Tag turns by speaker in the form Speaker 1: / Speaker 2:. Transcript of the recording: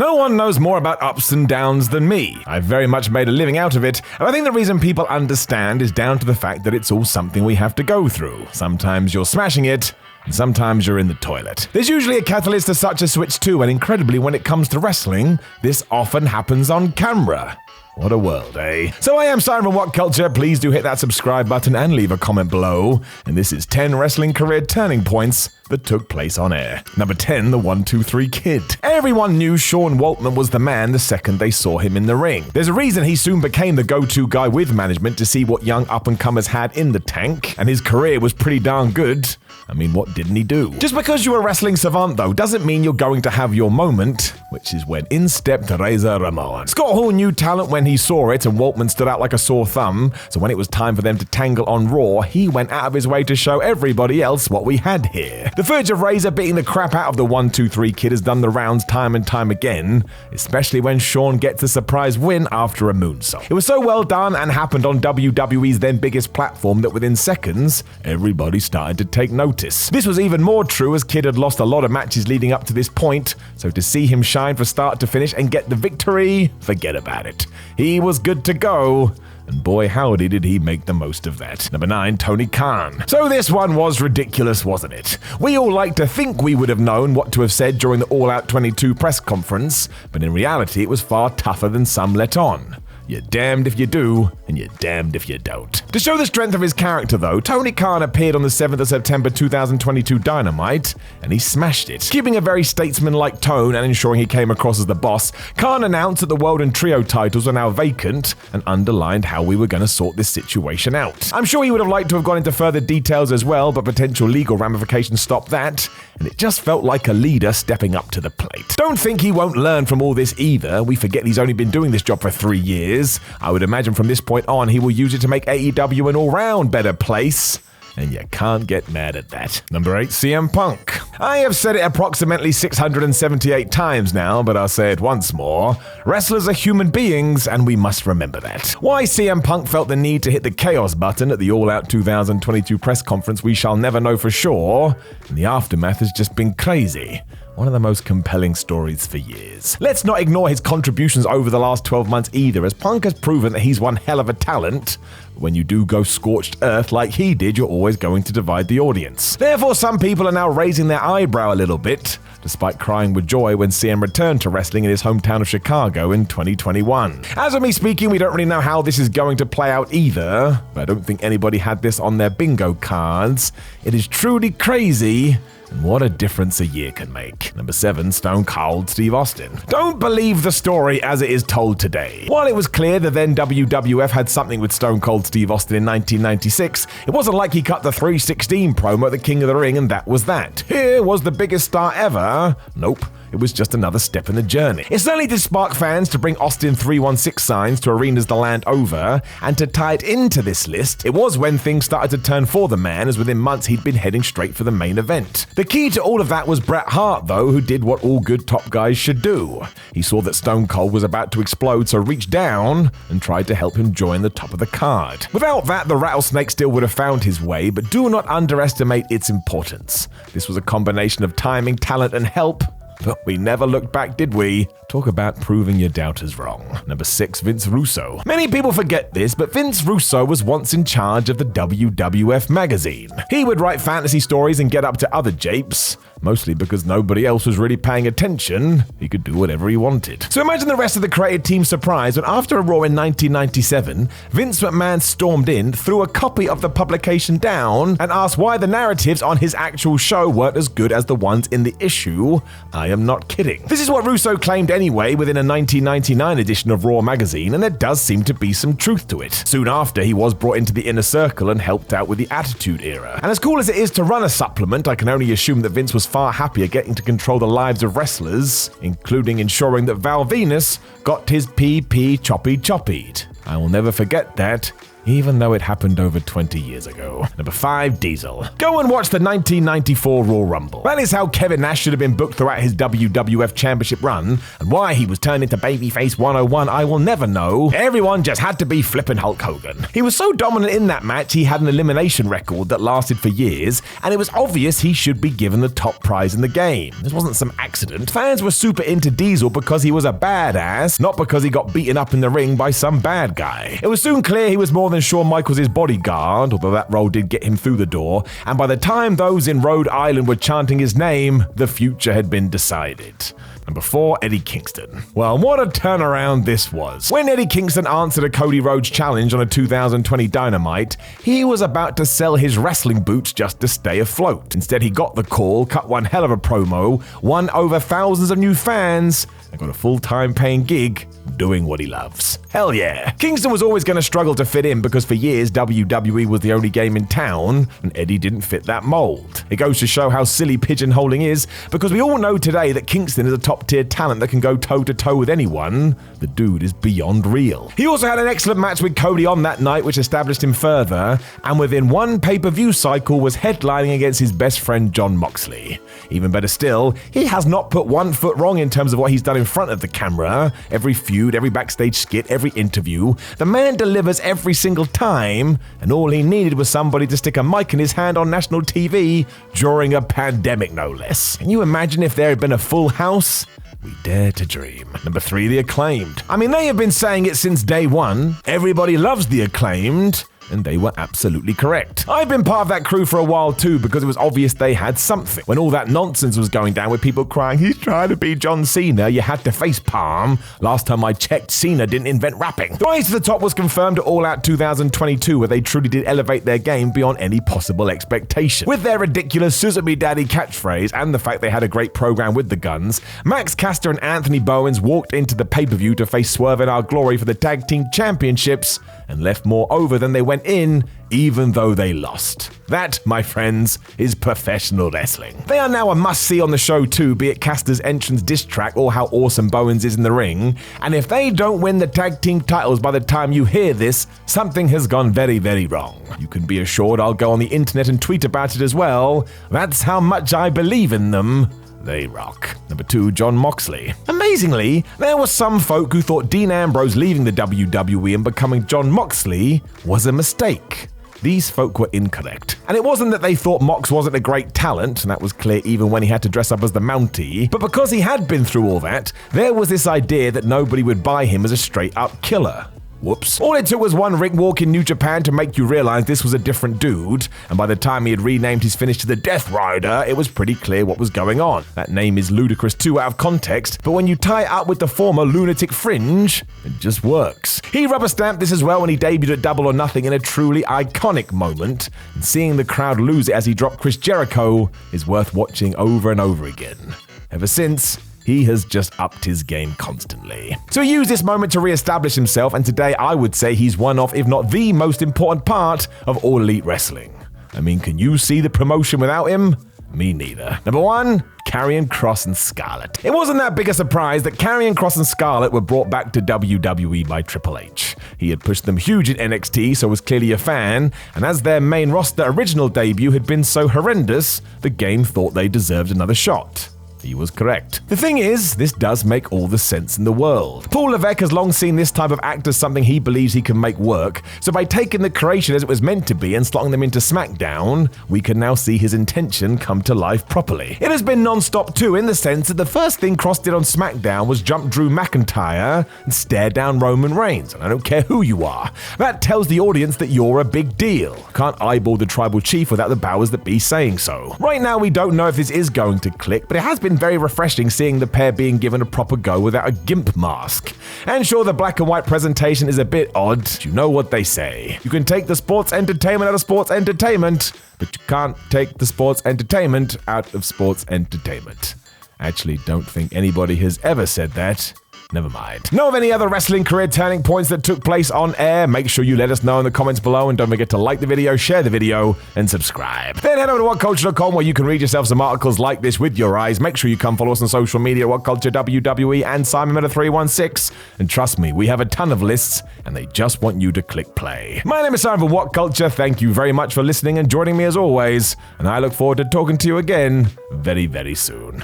Speaker 1: No one knows more about ups and downs than me. I've very much made a living out of it, and I think the reason people understand is down to the fact that it's all something we have to go through. Sometimes you're smashing it, and sometimes you're in the toilet. There's usually a catalyst to such a switch too, and incredibly when it comes to wrestling, this often happens on camera. What a world, eh? So I am Simon What Culture. Please do hit that subscribe button and leave a comment below. And this is 10 wrestling career turning points that took place on air. Number 10, the 1-2-3 Kid. Everyone knew Sean Waltman was the man the second they saw him in the ring. There's a reason he soon became the go-to guy with management to see what young up-and-comers had in the tank, and his career was pretty darn good. I mean, what didn't he do? Just because you're a wrestling savant, though, doesn't mean you're going to have your moment, which is when in stepped Razor Ramon. Scott Hall knew talent when he saw it, and Waltman stood out like a sore thumb, so when it was time for them to tangle on Raw, he went out of his way to show everybody else what we had here. The footage of Razor beating the crap out of the 1-2-3 Kid has done the rounds time and time again, especially when Sean gets a surprise win after a moonsault. It was so well done and happened on WWE's then biggest platform that within seconds, everybody started to take notice. This was even more true as Kid had lost a lot of matches leading up to this point, so to see him shine from start to finish and get the victory, forget about it. He was good to go. And boy, howdy did he make the most of that. Number 9, Tony Khan. So this one was ridiculous, wasn't it? We all like to think we would have known what to have said during the All Out 22 press conference, but in reality it was far tougher than some let on. You're damned if you do, and you're damned if you don't. To show the strength of his character, though, Tony Khan appeared on the 7th of September 2022 Dynamite, and he smashed it. Keeping a very statesman-like tone and ensuring he came across as the boss, Khan announced that the World and Trio titles are now vacant, and underlined how we were going to sort this situation out. I'm sure he would have liked to have gone into further details as well, but potential legal ramifications stopped that, and it just felt like a leader stepping up to the plate. Don't think he won't learn from all this either. We forget he's only been doing this job for 3 years. I would imagine from this point on he will use it to make AEW an all-round better place, and you can't get mad at that. Number 8, CM Punk. I have said it approximately 678 times now, but I'll say it once more. Wrestlers are human beings, and we must remember that. Why CM Punk felt the need to hit the chaos button at the All Out 2022 press conference we shall never know for sure, and the aftermath has just been crazy. One of the most compelling stories for years. Let's not ignore his contributions over the last 12 months either, as Punk has proven that he's one hell of a talent. But when you do go scorched earth like he did, you're always going to divide the audience. Therefore, some people are now raising their eyebrow a little bit, despite crying with joy when CM returned to wrestling in his hometown of Chicago in 2021. As of me speaking, we don't really know how this is going to play out either, but I don't think anybody had this on their bingo cards. It is truly crazy. And what a difference a year can make. Number 7, Stone Cold Steve Austin. Don't believe the story as it is told today. While it was clear that then WWF had something with Stone Cold Steve Austin in 1996, it wasn't like he cut the 316 promo at the King of the Ring and that was that. Here was the biggest star ever. Nope. It was just another step in the journey. It certainly did spark fans to bring Austin 316 signs to arenas the land over, and to tie it into this list, it was when things started to turn for the man, as within months he'd been heading straight for the main event. The key to all of that was Bret Hart, though, who did what all good top guys should do. He saw that Stone Cold was about to explode, so reached down and tried to help him join the top of the card. Without that, the rattlesnake still would have found his way, but do not underestimate its importance. This was a combination of timing, talent, and help. But we never looked back, did we? Talk about proving your doubters wrong. Number 6, Vince Russo. Many people forget this, but Vince Russo was once in charge of the WWF magazine. He would write fantasy stories and get up to other japes, mostly because nobody else was really paying attention. He could do whatever he wanted. So imagine the rest of the creative team's surprise when after a Raw in 1997, Vince McMahon stormed in, threw a copy of the publication down, and asked why the narratives on his actual show weren't as good as the ones in the issue. I am not kidding. This is what Russo claimed anyway within a 1999 edition of Raw magazine, and there does seem to be some truth to it. Soon after, he was brought into the inner circle and helped out with the Attitude Era. And as cool as it is to run a supplement, I can only assume that Vince was far happier getting to control the lives of wrestlers, including ensuring that Val Venus got his PP choppied. I will never forget that. even though it happened over 20 years ago. Number 5, Diesel. Go and watch the 1994 Royal Rumble. That is how Kevin Nash should have been booked throughout his WWF Championship run, and why he was turned into Babyface 101 I will never know. Everyone just had to be flippin' Hulk Hogan. He was so dominant in that match he had an elimination record that lasted for years, and it was obvious he should be given the top prize in the game. This wasn't some accident. Fans were super into Diesel because he was a badass, not because he got beaten up in the ring by some bad guy. It was soon clear he was more than Shawn Michaels' bodyguard, although that role did get him through the door, and by the time those in Rhode Island were chanting his name, the future had been decided. Number 4, Eddie Kingston. Well, what a turnaround this was. When Eddie Kingston answered a Cody Rhodes challenge on a 2020 Dynamite, he was about to sell his wrestling boots just to stay afloat. Instead, he got the call, cut one hell of a promo, won over thousands of new fans, and got a full-time paying gig doing what he loves. Hell yeah. Kingston was always going to struggle to fit in because for years WWE was the only game in town and Eddie didn't fit that mold. It goes to show how silly pigeonholing is because we all know today that Kingston is a top-tier talent that can go toe-to-toe with anyone. The dude is beyond real. He also had an excellent match with Cody on that night which established him further, and within one pay-per-view cycle was headlining against his best friend Jon Moxley. Even better still, he has not put one foot wrong in terms of what he's done in front of the camera. Every feud, every backstage skit, every interview. The man delivers every single time, and all he needed was somebody to stick a mic in his hand on national TV during a pandemic, no less. Can you imagine if there had been a full house? We dare to dream. Number 3, the Acclaimed. I mean, they have been saying it since day one. Everybody loves the Acclaimed. And they were absolutely correct. I've been part of that crew for a while too because it was obvious they had something. When all that nonsense was going down with people crying, he's trying to be John Cena, you had to face palm. Last time I checked, Cena didn't invent rapping. The rise to the top was confirmed at All Out 2022 where they truly did elevate their game beyond any possible expectation. With their ridiculous Suzume Daddy catchphrase and the fact they had a great program with the Guns, Max Caster and Anthony Bowens walked into the pay-per-view to face Swerve in Our Glory for the Tag Team Championships and left more over than they went in, even though they lost. That, my friends, is professional wrestling. They are now a must-see on the show too, be it Caster's entrance diss track or how awesome Bowens is in the ring. And if they don't win the tag team titles by the time you hear this, something has gone very, very wrong. You can be assured I'll go on the internet and tweet about it as well. That's how much I believe in them. They rock. Number 2, Jon Moxley. Amazingly, there were some folk who thought Dean Ambrose leaving the WWE and becoming Jon Moxley was a mistake. These folk were incorrect. And it wasn't that they thought Mox wasn't a great talent, and that was clear even when he had to dress up as the Mountie, but because he had been through all that, there was this idea that nobody would buy him as a straight-up killer. Whoops. All it took was one ring walk in New Japan to make you realize this was a different dude, and by the time he had renamed his finish to the Death Rider, it was pretty clear what was going on. That name is ludicrous too out of context, but when you tie it up with the former Lunatic Fringe, it just works. He rubber-stamped this as well when he debuted at Double or Nothing in a truly iconic moment, and seeing the crowd lose it as he dropped Chris Jericho is worth watching over and over again. Ever since, he has just upped his game constantly. So he used this moment to re-establish himself, and today I would say he's one of, if not the most important part of All Elite Wrestling. I mean, can you see the promotion without him? Me neither. Number 1, Karrion, Kross, and Scarlett. It wasn't that big a surprise that Karrion, Kross, and Scarlett were brought back to WWE by Triple H. He had pushed them huge in NXT, so was clearly a fan, and as their main roster original debut had been so horrendous, the game thought they deserved another shot. He was correct. The thing is, this does make all the sense in the world. Paul Levesque has long seen this type of act as something he believes he can make work, so by taking the creation as it was meant to be and slotting them into SmackDown, we can now see his intention come to life properly. It has been non-stop too, in the sense that the first thing Kross did on SmackDown was jump Drew McIntyre and stare down Roman Reigns, and I don't care who you are. That tells the audience that you're a big deal. Can't eyeball the tribal chief without the powers that be saying so. Right now we don't know if this is going to click, but it has been very refreshing seeing the pair being given a proper go without a gimp mask. And sure, the black and white presentation is a bit odd, but you know what they say. You can take the sports entertainment out of sports entertainment, but you can't take the sports entertainment out of sports entertainment. I actually don't think anybody has ever said that Never mind. Know of any other wrestling career turning points that took place on air? Make sure you let us know in the comments below, and don't forget to like the video, share the video, and subscribe. Then head over to whatculture.com where you can read yourself some articles like this with your eyes. Make sure you come follow us on social media at WhatCulture WWE and SimonMeta316. And trust me, we have a ton of lists, and they just want you to click play. My name is Simon from What Culture. Thank you very much for listening and joining me as always, and I look forward to talking to you again very, very soon.